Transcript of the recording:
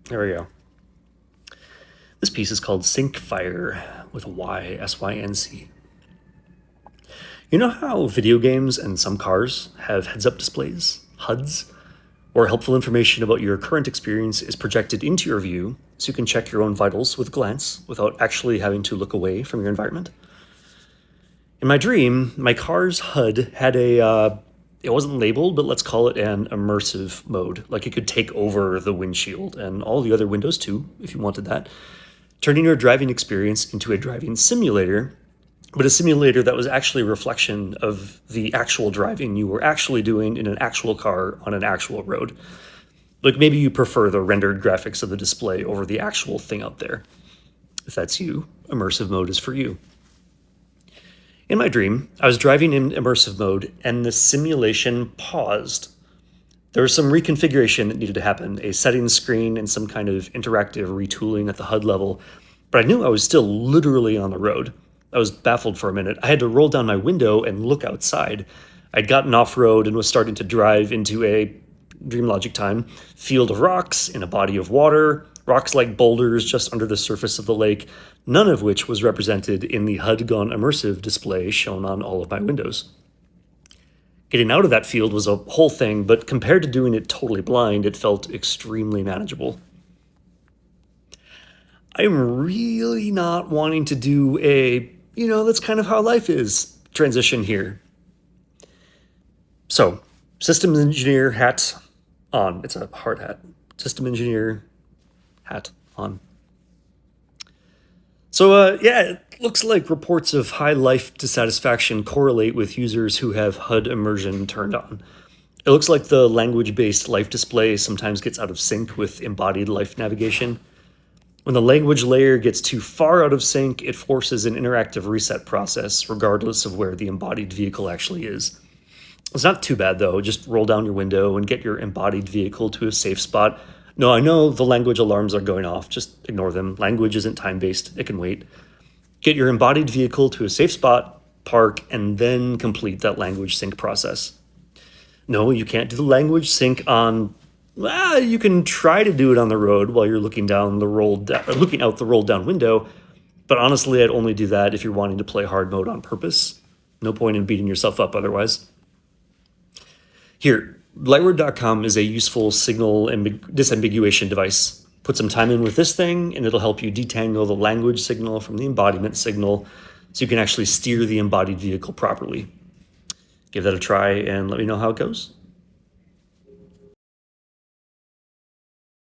There we go. This piece is called Syncfire with a Y, S-Y-N-C. You know how video games and some cars have heads-up displays, HUDs, where helpful information about your current experience is projected into your view so you can check your own vitals with a glance without actually having to look away from your environment? In my dream, my car's HUD had it wasn't labeled, but let's call it an immersive mode. Like it could take over the windshield and all the other windows too, if you wanted that, turning your driving experience into a driving simulator, but a simulator that was actually a reflection of the actual driving you were actually doing in an actual car on an actual road. Like maybe you prefer the rendered graphics of the display over the actual thing out there. If that's you, immersive mode is for you. In my dream, I was driving in immersive mode and the simulation paused. There was some reconfiguration that needed to happen, a settings screen and some kind of interactive retooling at the HUD level, but I knew I was still literally on the road. I was baffled for a minute. I had to roll down my window and look outside. I'd gotten off-road and was starting to drive into a, dream logic time, field of rocks in a body of water, rocks like boulders just under the surface of the lake, none of which was represented in the HUD-gone-immersive display shown on all of my windows. Getting out of that field was a whole thing, but compared to doing it totally blind, it felt extremely manageable. I'm really not wanting to do a, that's kind of how life is transition here. So, system engineer hat on. It's a hard hat. System engineer hat on. So, it looks like reports of high life dissatisfaction correlate with users who have HUD immersion turned on. It looks like the language-based life display sometimes gets out of sync with embodied life navigation. When the language layer gets too far out of sync, it forces an interactive reset process, regardless of where the embodied vehicle actually is. It's not too bad, though. Just roll down your window and get your embodied vehicle to a safe spot. No, I know the language alarms are going off. Just ignore them. Language isn't time-based. It can wait. Get your embodied vehicle to a safe spot, park, and then complete that language sync process. No, you can't do the language sync on... you can try to do it on the road while you're looking out the rolled down window, but honestly, I'd only do that if you're wanting to play hard mode on purpose. No point in beating yourself up otherwise. Here, Lightword.com is a useful signal disambiguation device. Put some time in with this thing, and it'll help you detangle the language signal from the embodiment signal so you can actually steer the embodied vehicle properly. Give that a try and let me know how it goes.